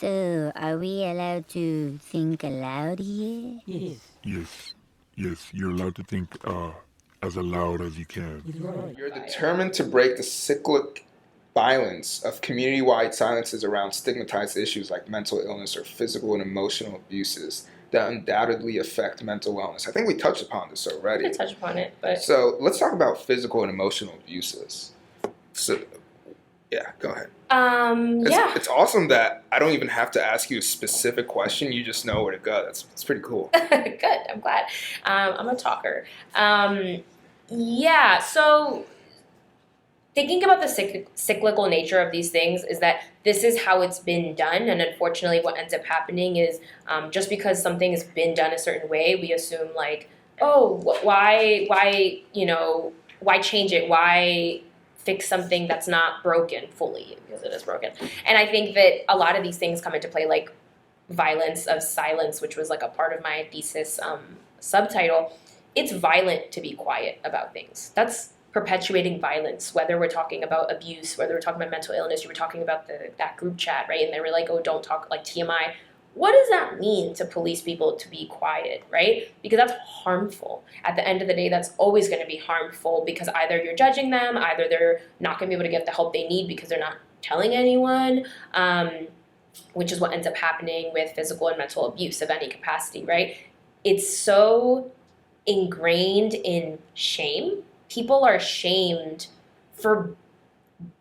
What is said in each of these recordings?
So, are we allowed to think aloud here? Yes, you're allowed to think as aloud as you can. You're determined to break the cyclic violence of community-wide silences around stigmatized issues like mental illness or physical and emotional abuses that undoubtedly affect mental wellness. I think we touched upon this We already. could touch upon it, but So let's talk about physical and emotional abuses. So, yeah, go ahead. It's awesome that I don't even have to ask you a specific question. You just know where to go. It's pretty cool. Good. I'm glad. I'm a talker. So thinking about the cyclical nature of these things is that this is how it's been done, and unfortunately what ends up happening is just because something has been done a certain way, we assume like, oh, why change it? Why fix something that's not broken fully, because it is broken? And I think that a lot of these things come into play, like violence of silence, which was like a part of my thesis subtitle. It's violent to be quiet about things. That's perpetuating violence, whether we're talking about abuse, whether we're talking about mental illness. You were talking about that group chat, right? And they were like, oh, don't talk, like TMI. What does that mean to police people to be quiet, right? Because that's harmful. At the end of the day, that's always going to be harmful, because either you're judging them, either they're not going to be able to get the help they need because they're not telling anyone, which is what ends up happening with physical and mental abuse of any capacity, right? It's so ingrained in shame. People are shamed for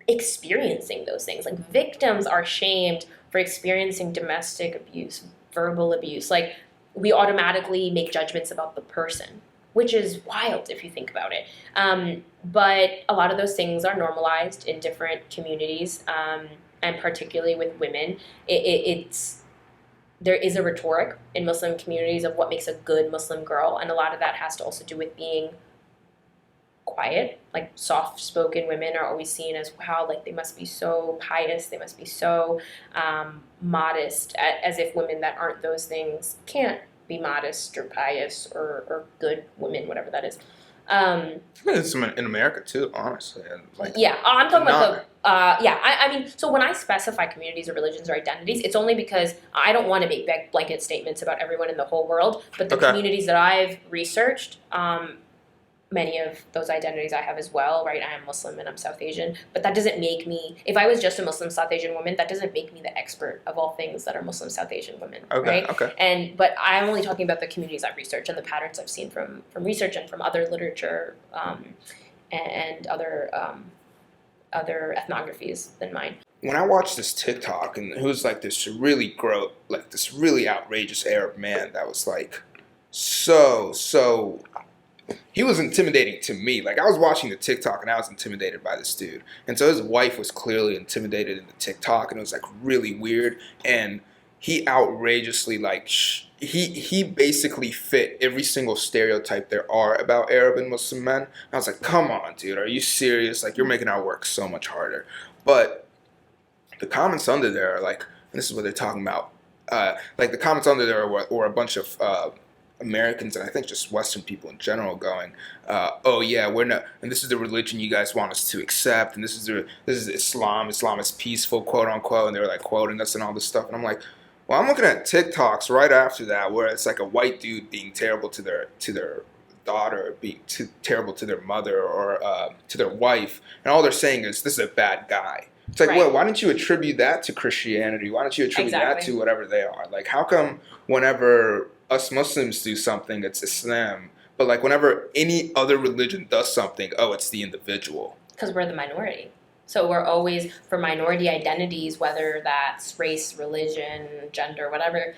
experiencing those things. Like, victims are shamed for experiencing domestic abuse, verbal abuse. Like, we automatically make judgments about the person, which is wild if you think about it. But a lot of those things are normalized in different communities, and particularly with women. There is a rhetoric in Muslim communities of what makes a good Muslim girl, and a lot of that has to also do with being quiet. Like, soft-spoken women are always seen as, wow, like they must be so pious, they must be so modest, as if women that aren't those things can't be modest or pious or good women, whatever that is. I mean, it's in America too, honestly. Like, I'm talking about I mean, so when I specify communities or religions or identities, it's only because I don't want to make blanket statements about everyone in the whole world, but the communities that I've researched, many of those identities I have as well, right? I am Muslim and I'm South Asian, but that doesn't make me, if I was just a Muslim South Asian woman, that doesn't make me the expert of all things that are Muslim South Asian women, right? But I'm only talking about the communities I've researched and the patterns I've seen from research and from other literature, and other ethnographies than mine. When I watched this TikTok, and it was like this really outrageous Arab man that was like so he was intimidating to me. Like, I was watching the TikTok and I was intimidated by this dude. And so his wife was clearly intimidated in the TikTok, and it was like really weird. And he outrageously, like, he basically fit every single stereotype there are about Arab and Muslim men. And I was like, come on, dude, are you serious? Like, you're making our work so much harder. But the comments under there are like, and this is what they're talking about. Like, the comments under there were a bunch of Americans, and I think just Western people in general, going, oh yeah, we're not, and this is the religion you guys want us to accept, and this is Islam is peaceful, quote unquote, and they were like quoting us and all this stuff. And I'm like, well, I'm looking at TikToks right after that where it's like a white dude being terrible to their daughter, being terrible to their mother, or to their wife, and all they're saying is, this is a bad guy. It's like, well, why don't you attribute that to Christianity? Why don't you attribute that to whatever they are? Like, how come whenever us Muslims do something, it's Islam, but like whenever any other religion does something, oh, it's the individual? Because we're the minority. So we're always, for minority identities, whether that's race, religion, gender, whatever,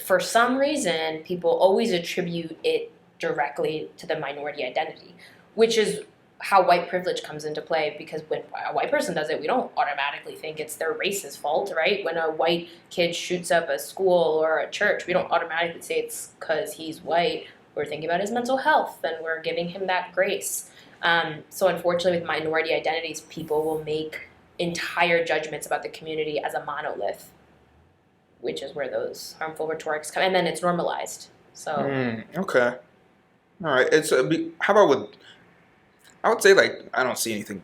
for some reason, people always attribute it directly to the minority identity, which is how white privilege comes into play, because when a white person does it, we don't automatically think it's their race's fault, right? When a white kid shoots up a school or a church, we don't automatically say it's because he's white. We're thinking about his mental health, and we're giving him that grace. So unfortunately, with minority identities, people will make entire judgments about the community as a monolith, which is where those harmful rhetorics come, and then it's normalized. So okay, all right. It's how about with, I would say, like, I don't see anything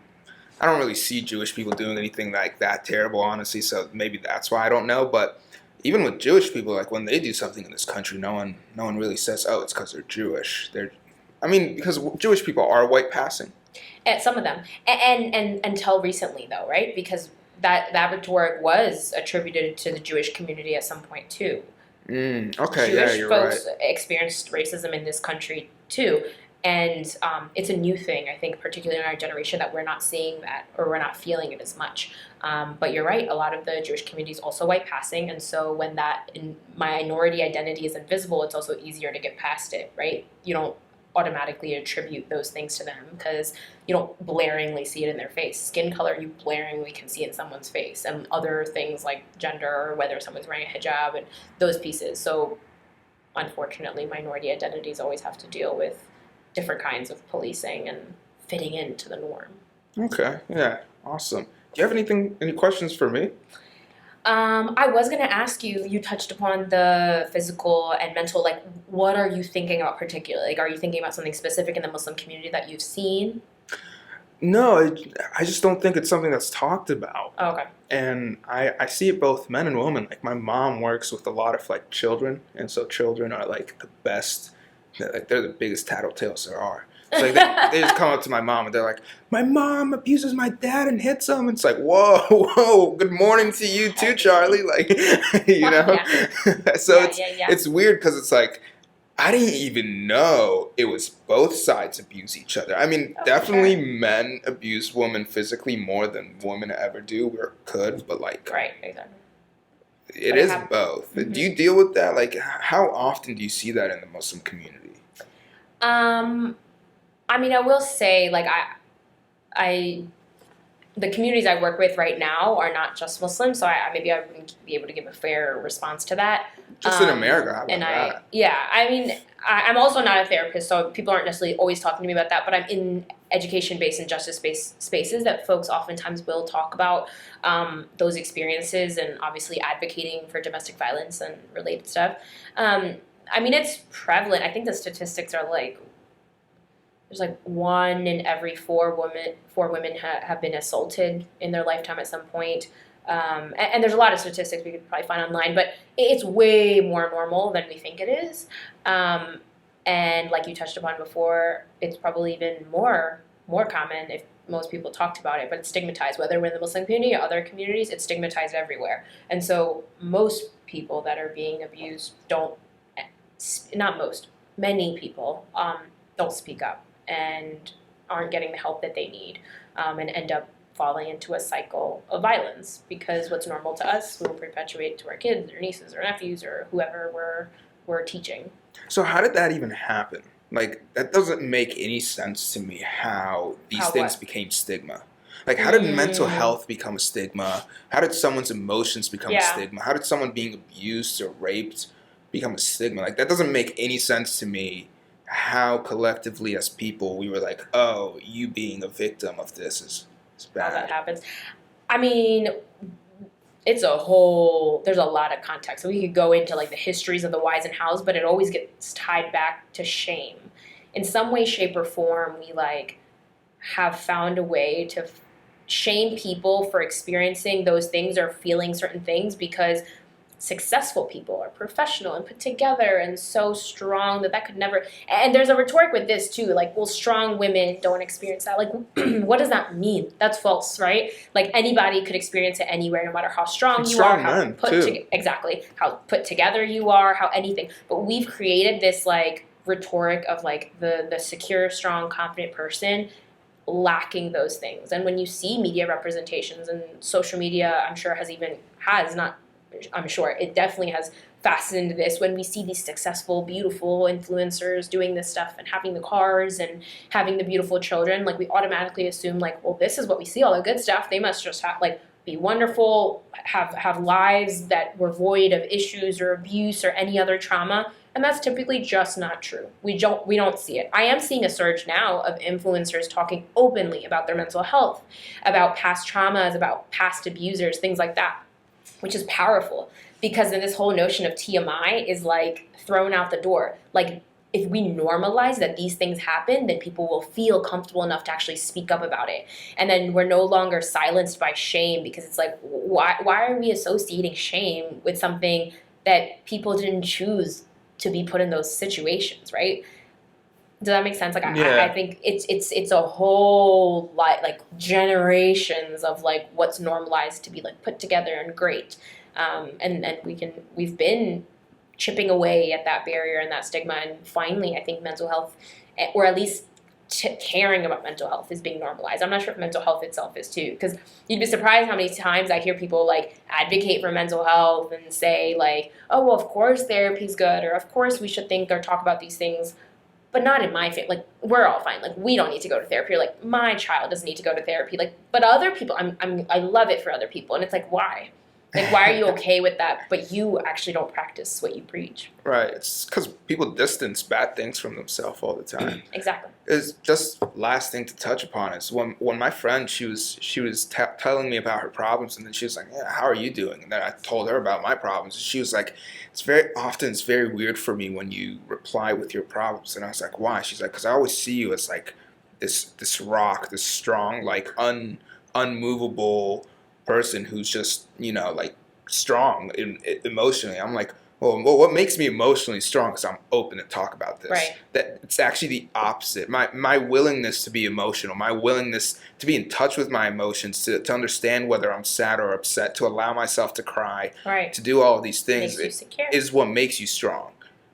I don't really see Jewish people doing anything like that terrible, honestly. So maybe that's why I don't know. But even with Jewish people, like when they do something in this country, no one really says, "Oh, it's because they're Jewish." Because Jewish people are white passing. And some of them, and until recently, though, right? Because that rhetoric was attributed to the Jewish community at some point too. Okay, Jewish you're folks right. experienced racism in this country too, and it's a new thing, I think, particularly in our generation, that we're not seeing that or we're not feeling it as much. But you're right, a lot of the Jewish community is also white passing, and so when that minority identity is invisible, it's also easier to get past it, right? You don't automatically attribute those things to them because you don't blaringly see it in their face. Skin color, you blaringly can see in someone's face, and other things like gender or whether someone's wearing a hijab and those pieces. So unfortunately, minority identities always have to deal with different kinds of policing and fitting into the norm. Okay, yeah, awesome. Do you have any questions for me? I was going to ask you, you touched upon the physical and mental, like, what are you thinking about particularly? Like, are you thinking about something specific in the Muslim community that you've seen? No, I just don't think it's something that's talked about. Oh, okay. And I see it both men and women. Like my mom works with a lot of like children, and so children are like the best. Like they're the biggest tattletales there are. It's like they just come up to my mom and they're like, "My mom abuses my dad and hits him." It's like, whoa, good morning to you too, Charlie. Like, you know. Yeah. So Yeah. it's weird because it's like I didn't even know it was both sides abuse each other. I mean, definitely sure. Men abuse women physically more than women ever do or could, but like, Right, exactly. it is both. Mm-hmm. Do you deal with that? Like, how often do you see that in the Muslim community? I mean, I will say, like, the communities I work with right now are not just Muslim, so maybe I wouldn't be able to give a fair response to that. Just in America, how about that? I mean, I'm also not a therapist, so people aren't necessarily always talking to me about that, but I'm in education-based and justice-based spaces that folks oftentimes will talk about those experiences and obviously advocating for domestic violence and related stuff. I mean, it's prevalent. I think the statistics are like, there's like 1 in every 4 women have been assaulted in their lifetime at some point. And there's a lot of statistics we could probably find online, but it's way more normal than we think it is. And like you touched upon before, it's probably even more common if most people talked about it, but it's stigmatized. Whether we're in the Muslim community or other communities, it's stigmatized everywhere. And so most people that are being abused many people don't speak up and aren't getting the help that they need, and end up falling into a cycle of violence, because what's normal to us we will perpetuate to our kids or nieces or nephews or whoever we're teaching. So how did that even happen? Like, that doesn't make any sense to me how these things became stigma. Like, how did mental health become a stigma? How did someone's emotions become a stigma? How did someone being abused or raped become a stigma? Like, that doesn't make any sense to me. How collectively as people we were like, oh, you being a victim of this is bad. How that happens. I mean, there's a lot of context. So we could go into like the histories of the whys and hows, but it always gets tied back to shame. In some way, shape, or form, we like have found a way to shame people for experiencing those things or feeling certain things, because successful people are professional and put together and so strong that could never. And there's a rhetoric with this too, like, well, strong women don't experience that. Like, what does that mean? That's false, right? Like, anybody could experience it anywhere, no matter how strong you are, how how put together you are, how anything. But we've created this like rhetoric of like the secure, strong, confident person lacking those things. And when you see media representations, and social media, I'm sure it definitely has fastened this, when we see these successful, beautiful influencers doing this stuff and having the cars and having the beautiful children, like, we automatically assume like, well, this is what we see, all the good stuff. They must just have like be wonderful, have lives that were void of issues or abuse or any other trauma. And that's typically just not true. We don't see it. I am seeing a surge now of influencers talking openly about their mental health, about past traumas, about past abusers, things like that, which is powerful, because then this whole notion of TMI is like thrown out the door. Like, if we normalize that these things happen, then people will feel comfortable enough to actually speak up about it. And then we're no longer silenced by shame, because it's like, why are we associating shame with something that people didn't choose to be put in those situations, right? Does that make sense? Like, I think it's a whole lot, like generations of like what's normalized to be like put together and great. And we've been chipping away at that barrier and that stigma, and finally I think mental health, or at least caring about mental health, is being normalized. I'm not sure if mental health itself is too, because you'd be surprised how many times I hear people like advocate for mental health and say like, oh well, of course therapy's good, or of course we should think or talk about these things, but not in my family. Like, we're all fine. Like, we don't need to go to therapy. Or, like, my child doesn't need to go to therapy. Like, but other people, I love it for other people. And it's like, why? Like, why are you okay with that, but you actually don't practice what you preach? Right. It's because people distance bad things from themselves all the time. Exactly. It's just last thing to touch upon is when my friend, she was telling me about her problems, and then she was like, yeah, how are you doing? And then I told her about my problems, and she was like, it's very weird for me when you reply with your problems. And I was like, why? She's like, because I always see you as like this rock, this strong, like unmovable person who's just, like strong emotionally. I'm like, well, what makes me emotionally strong is I'm open to talk about this. Right. That it's actually the opposite. My willingness to be emotional, my willingness to be in touch with my emotions, to understand whether I'm sad or upset, to allow myself to cry, right, to do all of these things is what makes you strong.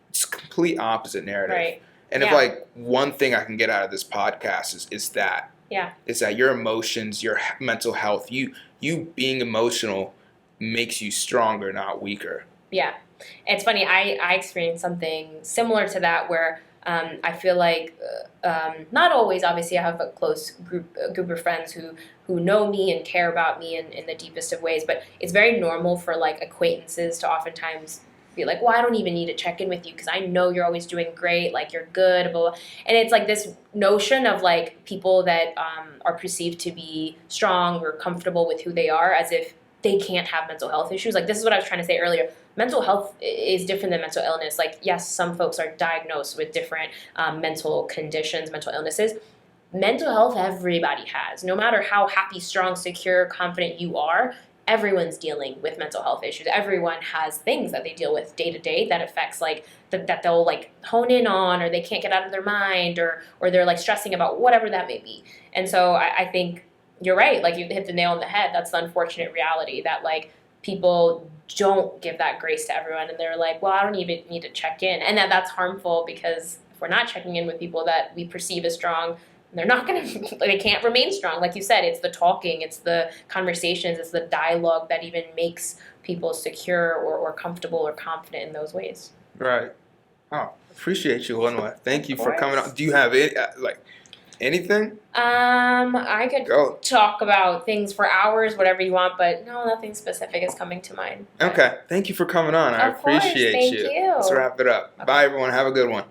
It's complete opposite narrative. Right. And if like one thing I can get out of this podcast is that. Yeah. Is that your emotions, your mental health, you being emotional makes you stronger, not weaker. Yeah. It's funny, I experienced something similar to that where I feel like, not always, obviously I have a close group of friends who know me and care about me in the deepest of ways, but it's very normal for like acquaintances to oftentimes be like, well, I don't even need to check in with you because I know you're always doing great, like you're good, blah, blah. And it's like this notion of like people that are perceived to be strong or comfortable with who they are, as if they can't have mental health issues. Like, this is what I was trying to say earlier. Mental health is different than mental illness. Like, yes, some folks are diagnosed with different mental conditions, mental illnesses. Mental health, everybody has. No matter how happy, strong, secure, confident you are, everyone's dealing with mental health issues. Everyone has things that they deal with day to day that affects like that they'll like hone in on, or they can't get out of their mind, or they're like stressing about whatever that may be. And so I think you're right. Like, you hit the nail on the head. That's the unfortunate reality, that like people don't give that grace to everyone, and they're like, well, I don't even need to check in. And that's harmful, because if we're not checking in with people that we perceive as strong, they're not going to, they can't remain strong. Like you said, it's the talking, it's the conversations, it's the dialogue that even makes people secure or comfortable or confident in those ways. Right. Oh, appreciate you, Ghonva. Thank you for coming on. Do you have it, anything? I could talk about things for hours, whatever you want, but no, nothing specific is coming to mind. Okay. Thank you for coming on. I appreciate you. Thank you. Let's wrap it up. Okay. Bye, everyone. Have a good one.